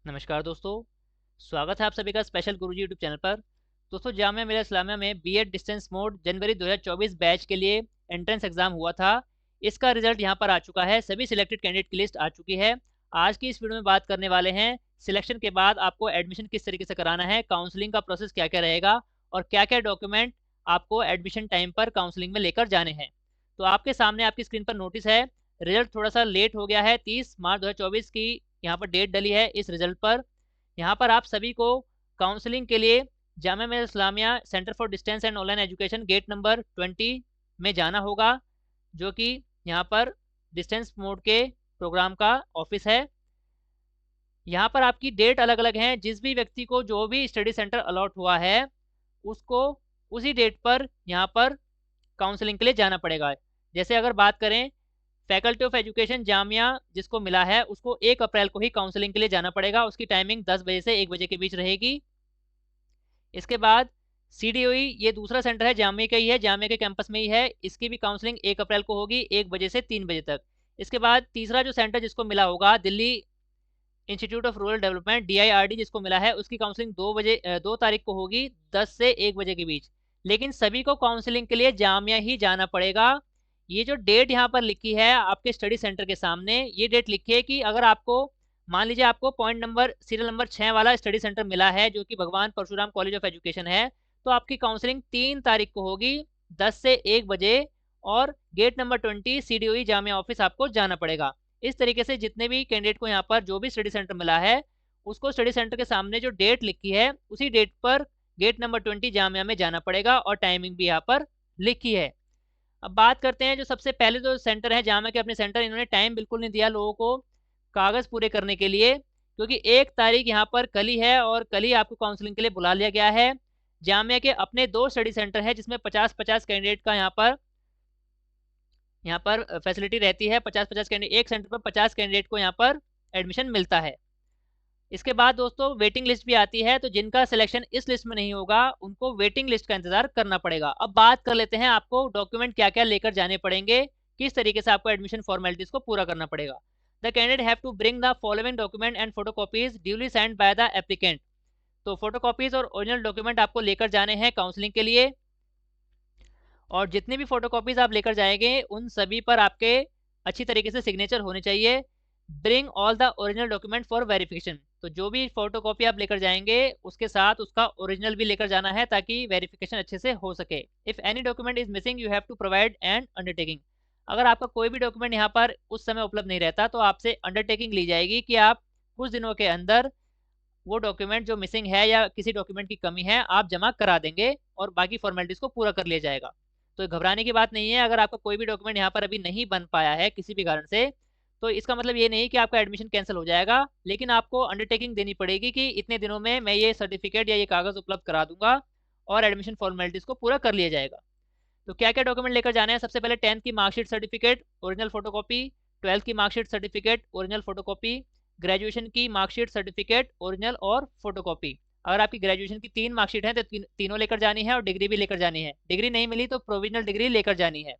नमस्कार दोस्तों, स्वागत है आप सभी का स्पेशल गुरुजी यूट्यूब चैनल पर। दोस्तों, जामिया मिलिया इस्लामिया में बीएड डिस्टेंस मोड जनवरी 2024 बैच के लिए एंट्रेंस एग्जाम हुआ था। इसका रिजल्ट यहां पर आ चुका है। सभी सिलेक्टेड कैंडिडेट की लिस्ट आ चुकी है। आज की इस वीडियो में बात करने वाले हैं सिलेक्शन के बाद आपको एडमिशन किस तरीके से कराना है, काउंसलिंग का प्रोसेस क्या क्या रहेगा और क्या क्या डॉक्यूमेंट आपको एडमिशन टाइम पर काउंसलिंग में लेकर जाने हैं। तो आपके सामने आपकी स्क्रीन पर नोटिस है। रिजल्ट थोड़ा सा लेट हो गया है, 30 मार्च 2024 की यहाँ पर डेट डली है इस रिजल्ट पर। यहाँ पर आप सभी को काउंसलिंग के लिए Jamia Millia Islamia centre for distance and online education gate number 20 में जाना होगा, जो कि यहाँ पर डिस्टेंस मोड के प्रोग्राम का ऑफिस है। यहाँ पर आपकी डेट अलग अलग हैं। जिस भी व्यक्ति को जो भी स्टडी सेंटर अलॉट हुआ है उसको उसी डेट पर यहाँ पर काउंसलिंग के लिए जाना पड़ेगा। जैसे अगर बात करें फैकल्टी ऑफ एजुकेशन जामिया जिसको मिला है उसको 1 अप्रैल को ही काउंसलिंग के लिए जाना पड़ेगा। उसकी टाइमिंग 10 बजे से 1 बजे के बीच रहेगी। इसके बाद CDOE ये दूसरा सेंटर है, जामिया का ही है, जामिया के कैंपस में ही है। इसकी भी काउंसलिंग 1 अप्रैल को होगी 1 बजे से 3 बजे तक। इसके बाद तीसरा जो सेंटर जिसको मिला होगा Delhi institute of rural development DIRD जिसको मिला है, उसकी काउंसलिंग 2 तारीख को होगी 10 से 1 बजे के बीच। लेकिन सभी को काउंसलिंग के लिए जामिया ही जाना पड़ेगा। ये जो डेट यहाँ पर लिखी है आपके स्टडी सेंटर के सामने, ये डेट लिखी है कि अगर आपको मान लीजिए आपको पॉइंट नंबर सीरियल नंबर 6 वाला स्टडी सेंटर मिला है जो कि भगवान परशुराम कॉलेज ऑफ एजुकेशन है, तो आपकी काउंसलिंग 3 तारीख को होगी 10 से 1 बजे और gate number 20 CDOE Jamia office आपको जाना पड़ेगा। इस तरीके से जितने भी कैंडिडेट को यहाँ पर जो भी स्टडी सेंटर मिला है उसको स्टडी सेंटर के सामने जो डेट लिखी है उसी डेट पर गेट नंबर 20 जामिया में जाना पड़ेगा और टाइमिंग भी यहाँ पर लिखी है। अब बात करते हैं जो सबसे पहले जो सेंटर है जामिया के अपने सेंटर, इन्होंने टाइम बिल्कुल नहीं दिया लोगों को कागज़ पूरे करने के लिए, क्योंकि 1 तारीख यहाँ पर कल ही है और कल ही आपको काउंसलिंग के लिए बुला लिया गया है। जामिया के अपने 2 स्टडी सेंटर है जिसमें 50-50 कैंडिडेट का यहाँ पर फैसिलिटी रहती है। 50-50 कैंडिडेट, एक सेंटर पर 50 कैंडिडेट को यहाँ पर एडमिशन मिलता है। इसके बाद दोस्तों वेटिंग लिस्ट भी आती है, तो जिनका सिलेक्शन इस लिस्ट में नहीं होगा उनको वेटिंग लिस्ट का इंतजार करना पड़ेगा। अब बात कर लेते हैं आपको डॉक्यूमेंट क्या क्या लेकर जाने पड़ेंगे, किस तरीके से आपको एडमिशन फॉर्मेलिटीज को पूरा करना पड़ेगा। The candidate have to bring the following document and photocopies duly signed by the applicant. तो फोटोकॉपीज और ओरिजिनल डॉक्यूमेंट आपको लेकर जाने हैं काउंसलिंग के लिए, और जितने भी फोटोकॉपीज आप लेकर जाएंगे उन सभी पर आपके अच्छी तरीके से सिग्नेचर होने चाहिए। Bring all the original document for verification. तो जो भी फोटोकॉपी आप लेकर जाएंगे उसके साथ उसका ओरिजिनल भी लेकर जाना है ताकि वेरिफिकेशन अच्छे से हो सके। If any document is missing you have to provide an undertaking. अगर आपका कोई भी डॉक्यूमेंट यहाँ पर उस समय उपलब्ध नहीं रहता तो आपसे अंडरटेकिंग ली जाएगी कि आप कुछ दिनों के अंदर वो डॉक्यूमेंट जो मिसिंग है या किसी डॉक्यूमेंट की कमी है आप जमा करा देंगे और बाकी फॉर्मेलिटीज़ को पूरा कर लिया जाएगा। तो घबराने की बात नहीं है। अगर आपका कोई भी डॉक्यूमेंट यहाँ पर अभी नहीं बन पाया है किसी भी कारण से, तो इसका मतलब ये नहीं कि आपका एडमिशन कैंसिल हो जाएगा, लेकिन आपको अंडरटेकिंग देनी पड़ेगी कि इतने दिनों में मैं ये सर्टिफिकेट या ये कागज़ उपलब्ध करा दूंगा और एडमिशन फॉर्मेलिटीज़ को पूरा कर लिया जाएगा। तो क्या क्या डॉक्यूमेंट लेकर जाना है, सबसे पहले 10th की marksheet certificate original photocopy, 12th की marksheet certificate original photocopy, graduation की मार्कशीट सर्टिफिकेट ओरिजिनल और फोटोकॉपी। अगर आपकी ग्रेजुएशन की 3 मार्कशीट हैं तो तीनों लेकर जानी है और डिग्री भी लेकर जानी है। डिग्री नहीं मिली तो प्रोविजनल डिग्री लेकर जानी है।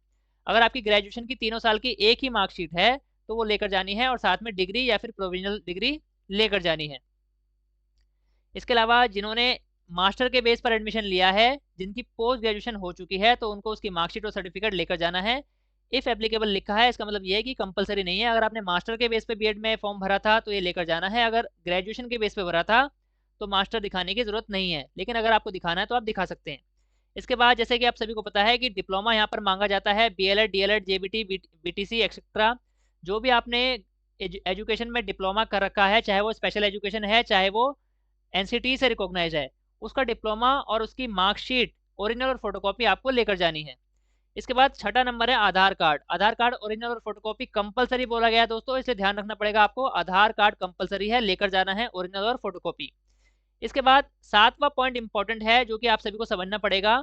अगर आपकी ग्रेजुएशन की 3 साल की एक ही मार्कशीट है तो वो लेकर जानी है और साथ में डिग्री या फिर प्रोविजनल डिग्री लेकर जानी है। इसके अलावा जिन्होंने मास्टर के बेस पर एडमिशन लिया है, जिनकी पोस्ट ग्रेजुएशन हो चुकी है, तो उनको उसकी मार्कशीट और सर्टिफिकेट लेकर जाना है। इफ़ एप्लीकेबल लिखा है, इसका मतलब ये है कि कंपलसरी नहीं है। अगर आपने मास्टर के बेस पे बीएड में फॉर्म भरा था तो ये लेकर जाना है। अगर ग्रेजुएशन के बेस पे भरा था तो मास्टर दिखाने की ज़रूरत नहीं है, लेकिन अगर आपको दिखाना है तो आप दिखा सकते हैं। इसके बाद जैसे कि आप सभी को पता है कि डिप्लोमा यहाँ पर मांगा जाता है, BLED, DLED, JBT, BTC etcetera. जो भी आपने एजुकेशन में डिप्लोमा कर रखा है, चाहे वो स्पेशल एजुकेशन है चाहे वो NCT से रिकॉग्नाइज है, उसका डिप्लोमा और उसकी मार्कशीट ओरिजिनल और फोटोकॉपी आपको लेकर जानी है। इसके बाद छठा नंबर है आधार कार्ड। आधार कार्ड ओरिजिनल और फोटोकॉपी कंपलसरी बोला गया है दोस्तों, इसलिए ध्यान रखना पड़ेगा आपको। आधार कार्ड कंपलसरी है, लेकर जाना है ओरिजिनल और फोटोकॉपी। इसके बाद 7वां पॉइंट इंपॉर्टेंट है जो कि आप सभी को समझना पड़ेगा,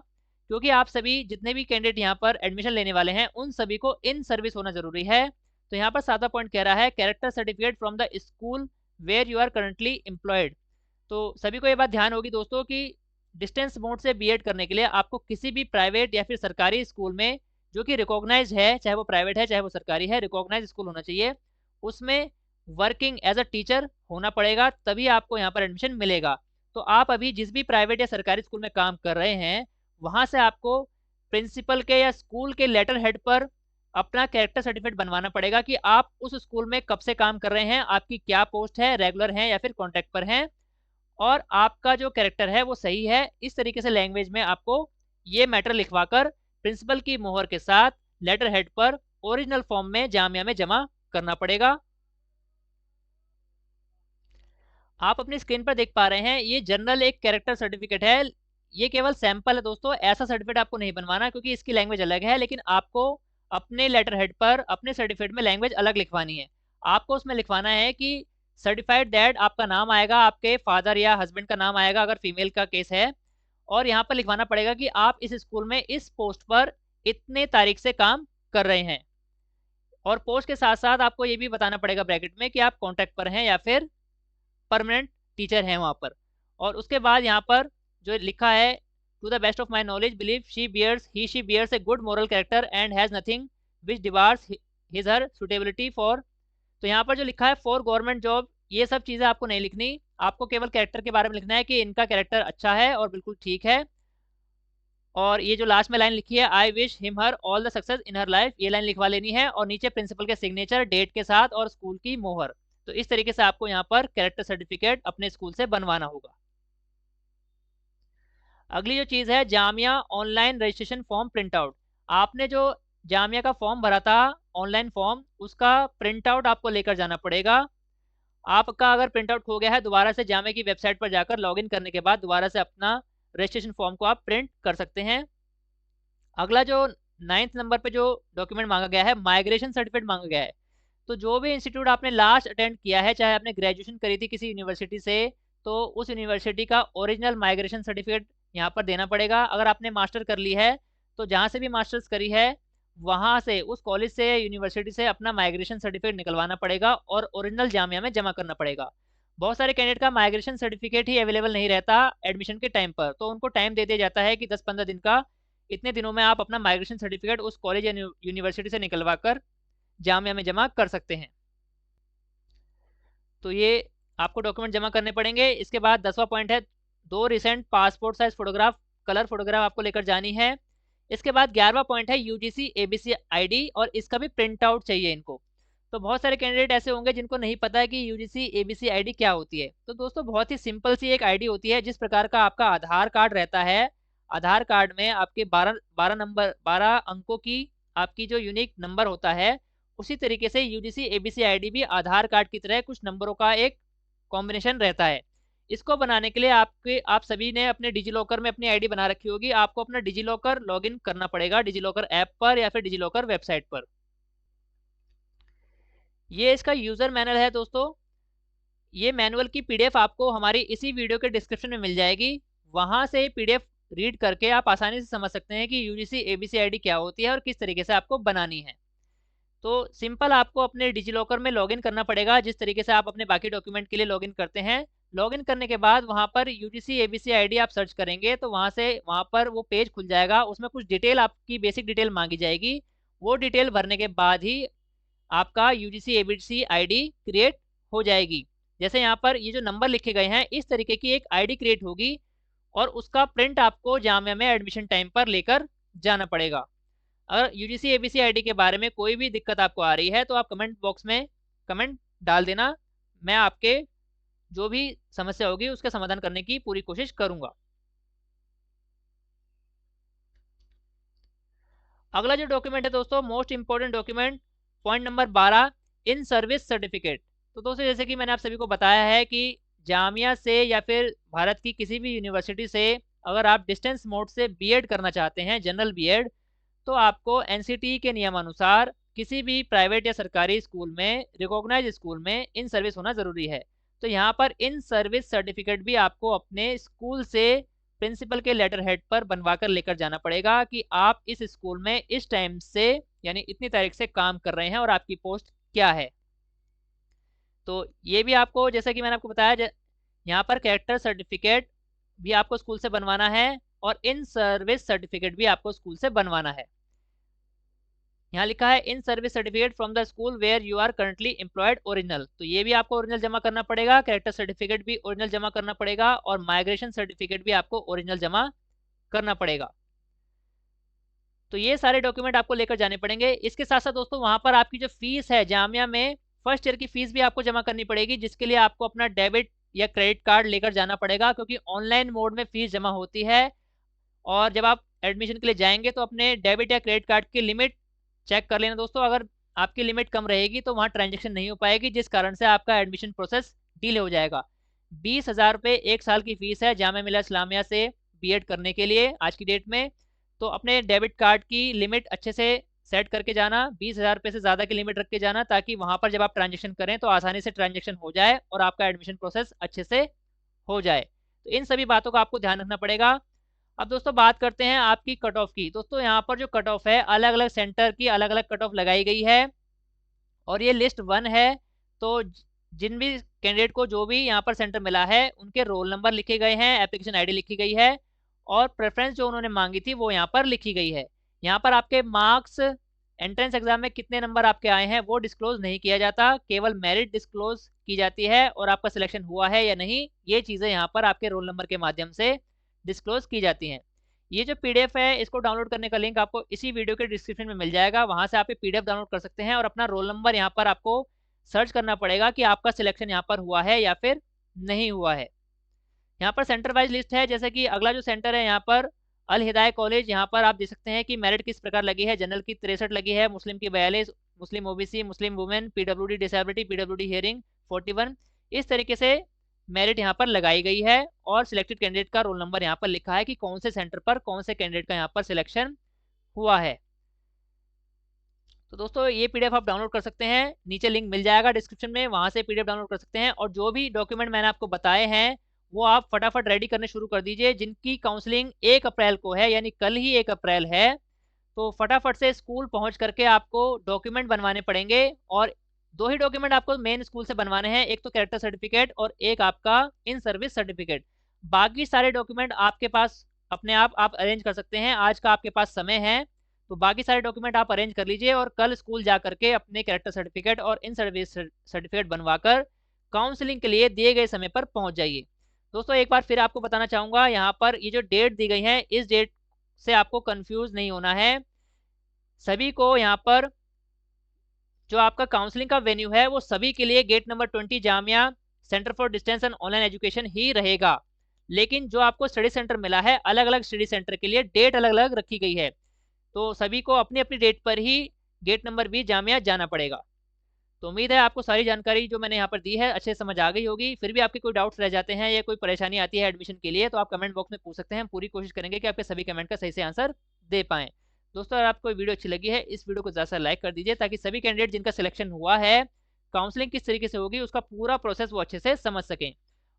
क्योंकि आप सभी जितने भी कैंडिडेट यहाँ पर एडमिशन लेने वाले हैं उन सभी को इन सर्विस होना जरूरी है। तो यहाँ पर 7वां पॉइंट कह रहा है character certificate from the school where you are currently employed. तो सभी को ये बात ध्यान होगी दोस्तों कि डिस्टेंस मोड से बीएड करने के लिए आपको किसी भी प्राइवेट या फिर सरकारी स्कूल में जो कि रिकॉग्नाइज है, चाहे वो प्राइवेट है चाहे वो सरकारी है, रिकॉग्नाइज स्कूल होना चाहिए, उसमें वर्किंग एज अ टीचर होना पड़ेगा, तभी आपको यहाँ पर एडमिशन मिलेगा। तो आप अभी जिस भी प्राइवेट या सरकारी स्कूल में काम कर रहे हैं, वहाँ से आपको प्रिंसिपल के या स्कूल के लेटर हेड पर अपना कैरेक्टर सर्टिफिकेट बनवाना पड़ेगा कि आप उस स्कूल में कब से काम कर रहे हैं, आपकी क्या पोस्ट है, रेगुलर हैं या फिर कॉन्ट्रैक्ट पर हैं, और आपका जो कैरेक्टर है वो सही है। इस तरीके से लैंग्वेज में आपको ये मैटर लिखवाकर प्रिंसिपल की मोहर के साथ लेटर हेड पर ओरिजिनल फॉर्म में जामिया में जमा करना पड़ेगा। आप अपनी स्क्रीन पर देख पा रहे हैं, ये जनरल एक कैरेक्टर सर्टिफिकेट है। ये केवल सैंपल है दोस्तों, ऐसा सर्टिफिकेट आपको नहीं बनवाना क्योंकि इसकी लैंग्वेज अलग है, लेकिन आपको अपने लेटर हेड पर अपने सर्टिफिकेट में लैंग्वेज अलग लिखवानी है। आपको उसमें लिखवाना है कि सर्टिफाइड दैट, आपका नाम आएगा, आपके फादर या हस्बैंड का नाम आएगा अगर फीमेल का केस है, और यहाँ पर लिखवाना पड़ेगा कि आप इस स्कूल में इस पोस्ट पर इतने तारीख से काम कर रहे हैं। और पोस्ट के साथ साथ आपको ये भी बताना पड़ेगा ब्रैकेट में कि आप कॉन्ट्रैक्ट पर हैं या फिर परमानेंट टीचर हैं वहाँ पर। और उसके बाद यहाँ पर जो लिखा है, to the best of my knowledge believe she bears a good moral character and has nothing which debars his her suitability for. तो यहाँ पर जो लिखा है फॉर गवर्नमेंट जॉब, ये सब चीज़ें आपको नहीं लिखनी, आपको केवल कैरेक्टर के बारे में लिखना है कि इनका कैरेक्टर अच्छा है और बिल्कुल ठीक है। और ये जो लास्ट में लाइन लिखी है, I wish him her all the success in her life, ये लाइन लिखवा लेनी है, और नीचे प्रिंसिपल के सिग्नेचर डेट के साथ और स्कूल की मोहर। तो इस तरीके से आपको यहाँ पर कैरेक्टर सर्टिफिकेट अपने स्कूल से बनवाना होगा। अगली जो चीज़ है, Jamia online registration form print out. आपने जो जामिया का फॉर्म भरा था ऑनलाइन फॉर्म, उसका प्रिंट आउट आपको लेकर जाना पड़ेगा। आपका अगर प्रिंट आउट हो गया है, दोबारा से जामिया की वेबसाइट पर जाकर लॉगिन करने के बाद दोबारा से अपना रजिस्ट्रेशन फॉर्म को आप प्रिंट कर सकते हैं। अगला जो 9th नंबर पे जो डॉक्यूमेंट मांगा गया है, माइग्रेशन सर्टिफिकेट मांगा गया है। तो जो भी इंस्टीट्यूट आपने लास्ट अटेंड किया है, चाहे आपने ग्रेजुएशन करी थी किसी यूनिवर्सिटी से, तो उस यूनिवर्सिटी का ओरिजिनल माइग्रेशन सर्टिफिकेट यहाँ पर देना पड़ेगा। अगर आपने मास्टर कर ली है, तो जहाँ से भी मास्टर्स करी है वहाँ से, उस कॉलेज से, यूनिवर्सिटी से अपना माइग्रेशन सर्टिफिकेट निकलवाना पड़ेगा और ओरिजिनल जामिया में जमा करना पड़ेगा। बहुत सारे कैंडिडेट का माइग्रेशन सर्टिफिकेट ही अवेलेबल नहीं रहता एडमिशन के टाइम पर, तो उनको टाइम दे दिया जाता है कि 10-15 दिन का, इतने दिनों में आप अपना माइग्रेशन सर्टिफिकेट उस कॉलेज या यूनिवर्सिटी से निकलवा कर जामिया में जमा कर सकते हैं। तो ये आपको डॉक्यूमेंट जमा करने पड़ेंगे। इसके बाद 10वां पॉइंट है, 2 recent passport size photograph, colour photograph आपको लेकर जानी है। इसके बाद 11वां पॉइंट है यूजीसी एबीसी आईडी, और इसका भी प्रिंट आउट चाहिए इनको। तो बहुत सारे कैंडिडेट ऐसे होंगे जिनको नहीं पता है कि यूजीसी एबीसी आईडी क्या होती है। तो दोस्तों बहुत ही सिंपल सी एक आईडी होती है, जिस प्रकार का आपका आधार कार्ड रहता है, आधार कार्ड में आपके 12 अंकों की आपकी जो यूनिक नंबर होता है, उसी तरीके से यूजीसी एबीसी आईडी भी आधार कार्ड की तरह कुछ नंबरों का एक कॉम्बिनेशन रहता है। इसको बनाने के लिए आप सभी ने अपने डिजी लॉकर में अपनी आईडी बना रखी होगी। आपको अपना डिजी लॉकर लॉगिन करना पड़ेगा, डिजी लॉकर ऐप पर या फिर डिजी लॉकर वेबसाइट पर। ये इसका यूज़र मैनुअल है दोस्तों। ये मैनुअल की पीडीएफ आपको हमारी इसी वीडियो के डिस्क्रिप्शन में मिल जाएगी। वहाँ से पीडीएफ रीड करके आप आसानी से समझ सकते हैं कि यूजीसी एबीसी आईडी क्या होती है और किस तरीके से आपको बनानी है। तो सिंपल आपको अपने डिजी लॉकर में लॉगिन करना पड़ेगा, जिस तरीके से आप अपने बाकी डॉक्यूमेंट के लिए लॉगिन करते हैं। लॉगिन करने के बाद वहाँ पर यूजीसी एबीसी आईडी आप सर्च करेंगे, तो वहाँ पर वो पेज खुल जाएगा। उसमें कुछ डिटेल, आपकी बेसिक डिटेल मांगी जाएगी। वो डिटेल भरने के बाद ही आपका यूजीसी एबीसी आईडी क्रिएट हो जाएगी। जैसे यहाँ पर ये जो नंबर लिखे गए हैं, इस तरीके की एक आईडी क्रिएट होगी, और उसका प्रिंट आपको जामिया में एडमिशन टाइम पर लेकर जाना पड़ेगा। अगर यूजीसी एबीसी आईडी के बारे में कोई भी दिक्कत आपको आ रही है, तो आप कमेंट बॉक्स में कमेंट डाल देना। मैं आपके जो भी समस्या होगी उसका समाधान करने की पूरी कोशिश करूंगा। अगला जो डॉक्यूमेंट है दोस्तों, most important document, point number 12, इन सर्विस सर्टिफिकेट। तो दोस्तों जैसे कि मैंने आप सभी को बताया है कि जामिया से या फिर भारत की किसी भी यूनिवर्सिटी से अगर आप डिस्टेंस मोड से बीएड करना चाहते हैं, जनरल बीएड, तो आपको एनसीटी के नियमानुसार किसी भी प्राइवेट या सरकारी स्कूल में, रिकॉग्नाइज स्कूल में इन सर्विस होना ज़रूरी है। तो यहाँ पर इन सर्विस सर्टिफिकेट भी आपको अपने स्कूल से प्रिंसिपल के लेटर हेड पर बनवा कर लेकर जाना पड़ेगा कि आप इस स्कूल में इस टाइम से, यानी इतनी तारीख से काम कर रहे हैं और आपकी पोस्ट क्या है। तो ये भी आपको, जैसा कि मैंने आपको बताया, यहाँ पर कैरेक्टर सर्टिफिकेट भी आपको स्कूल से बनवाना है और इन सर्विस सर्टिफिकेट भी आपको स्कूल से बनवाना है। यहाँ लिखा है in service certificate from the school where you are currently employed original, तो ये भी आपको ओरिजिनल जमा करना पड़ेगा, कैरेक्टर सर्टिफिकेट भी ओरिजिनल जमा करना पड़ेगा और माइग्रेशन सर्टिफिकेट भी आपको ओरिजिनल जमा करना पड़ेगा। तो ये सारे डॉक्यूमेंट आपको लेकर जाने पड़ेंगे। इसके साथ साथ दोस्तों वहाँ पर आपकी जो फीस है जामिया में, फर्स्ट ईयर की फीस भी आपको जमा करनी पड़ेगी, जिसके लिए आपको अपना डेबिट या क्रेडिट कार्ड लेकर जाना पड़ेगा, क्योंकि ऑनलाइन मोड में फीस जमा होती है। और जब आप एडमिशन के लिए जाएंगे तो अपने डेबिट या क्रेडिट कार्ड की लिमिट चेक कर लेना दोस्तों। अगर आपकी लिमिट कम रहेगी तो वहाँ ट्रांजेक्शन नहीं हो पाएगी, जिस कारण से आपका एडमिशन प्रोसेस डिले हो जाएगा। 20,000 रुपये 1 साल की फीस है जामिया मिलिया इस्लामिया से बीएड करने के लिए आज की डेट में। तो अपने डेबिट कार्ड की लिमिट अच्छे से सेट करके जाना, 20,000 रुपये से ज़्यादा की लिमिट रख के जाना, ताकि वहाँ पर जब आप ट्रांजेक्शन करें तो आसानी से ट्रांजेक्शन हो जाए और आपका एडमिशन प्रोसेस अच्छे से हो जाए। तो इन सभी बातों का आपको ध्यान रखना पड़ेगा। अब दोस्तों बात करते हैं आपकी कट ऑफ की। दोस्तों यहाँ पर जो कट ऑफ है, अलग अलग सेंटर की अलग अलग कट ऑफ लगाई गई है और ये लिस्ट 1 है। तो जिन भी कैंडिडेट को जो भी यहाँ पर सेंटर मिला है उनके रोल नंबर लिखे गए हैं, एप्लीकेशन आईडी लिखी गई है और प्रेफरेंस जो उन्होंने मांगी थी वो यहाँ पर लिखी गई है। यहाँ पर आपके मार्क्स, एंट्रेंस एग्जाम में कितने नंबर आपके आए हैं वो डिस्क्लोज नहीं किया जाता, केवल मेरिट डिस्क्लोज की जाती है और आपका सिलेक्शन हुआ है या नहीं ये चीज़ें यहाँ पर आपके रोल नंबर के माध्यम से डिस्क्लोज की जाती हैं। ये जो पीडीएफ है इसको डाउनलोड करने का लिंक आपको इसी वीडियो के डिस्क्रिप्शन में मिल जाएगा, वहां से आप ये पीडीएफ डाउनलोड कर सकते हैं और अपना रोल नंबर यहाँ पर आपको सर्च करना पड़ेगा कि आपका सिलेक्शन यहाँ पर हुआ है या फिर नहीं हुआ है। यहाँ पर सेंटर वाइज लिस्ट है, जैसे कि अगला जो सेंटर है यहाँ पर अल हिदाया कॉलेज, यहाँ पर आप देख सकते हैं कि मेरिट किस प्रकार लगी है। जनरल की 63 लगी है, मुस्लिम की 42, मुस्लिम ओबीसी, मुस्लिम women, PWD disability, PWD hearing 41, इस तरीके से मेरिट यहाँ पर लगाई गई है और सिलेक्टेड कैंडिडेट का रोल नंबर यहाँ पर लिखा है कि कौन से सेंटर पर कौन से कैंडिडेट का यहाँ पर सिलेक्शन हुआ है। तो दोस्तों ये पीडीएफ आप डाउनलोड कर सकते हैं, नीचे लिंक मिल जाएगा डिस्क्रिप्शन में, वहां से पीडीएफ डाउनलोड कर सकते हैं। और जो भी डॉक्यूमेंट मैंने आपको बताए हैं वो आप फटाफट रेडी करने शुरू कर दीजिए। जिनकी काउंसलिंग 1 अप्रैल को है, यानी कल ही 1 अप्रैल है, तो फटाफट से स्कूल पहुंच करके आपको डॉक्यूमेंट बनवाने पड़ेंगे। और 2 ही डॉक्यूमेंट आपको मेन स्कूल से बनवाने हैं, एक तो कैरेक्टर सर्टिफिकेट और एक आपका इन सर्विस सर्टिफिकेट। बाकी सारे डॉक्यूमेंट आपके पास अपने आप अरेंज कर सकते हैं, आज का आपके पास समय है, तो बाकी सारे डॉक्यूमेंट आप अरेंज कर लीजिए और कल स्कूल जा करके अपने कैरेक्टर सर्टिफिकेट और इन सर्विस सर्टिफिकेट बनवाकर काउंसलिंग के लिए दिए गए समय पर पहुंच जाइए। दोस्तों एक बार फिर आपको बताना चाहूँगा, यहाँ पर ये जो डेट दी गई है इस डेट से आपको कंफ्यूज नहीं होना है। सभी को यहाँ पर जो आपका काउंसलिंग का वेन्यू है वो सभी के लिए gate number 20 Jamia centre for distance and online education ही रहेगा। लेकिन जो आपको स्टडी सेंटर मिला है, अलग अलग स्टडी सेंटर के लिए डेट अलग अलग रखी गई है, तो सभी को अपनी अपनी डेट पर ही गेट नंबर 20 जामिया जाना पड़ेगा। तो उम्मीद है आपको सारी जानकारी जो मैंने यहाँ पर दी है अच्छे से समझ आ गई होगी। फिर भी आपके कोई डाउट्स रह जाते हैं या कोई परेशानी आती है एडमिशन के लिए तो आप कमेंट बॉक्स में पूछ सकते हैं, पूरी कोशिश करेंगे कि आपके सभी कमेंट का सही से आंसर दे पाएँ। दोस्तों अगर आपको वीडियो अच्छी लगी है इस वीडियो को ज़्यादा लाइक कर दीजिए, ताकि सभी कैंडिडेट जिनका सिलेक्शन हुआ है, काउंसलिंग किस तरीके से होगी उसका पूरा प्रोसेस वो अच्छे से समझ सकें।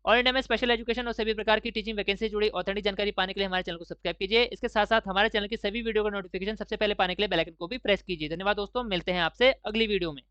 ऑल इंडिया में स्पेशल एजुकेशन और सभी प्रकार की टीचिंग वैकेंसी जुड़ी ऑथेंटिक जानकारी पाने के लिए हमारे चैनल को सब्सक्राइब कीजिए। इसके साथ साथ हमारे चैनल की सभी वीडियो का नोटिफिकेशन सबसे पहले पाने के लिए बेल आइकन को भी प्रेस कीजिए। धन्यवाद दोस्तों, मिलते हैं आपसे अगली वीडियो में।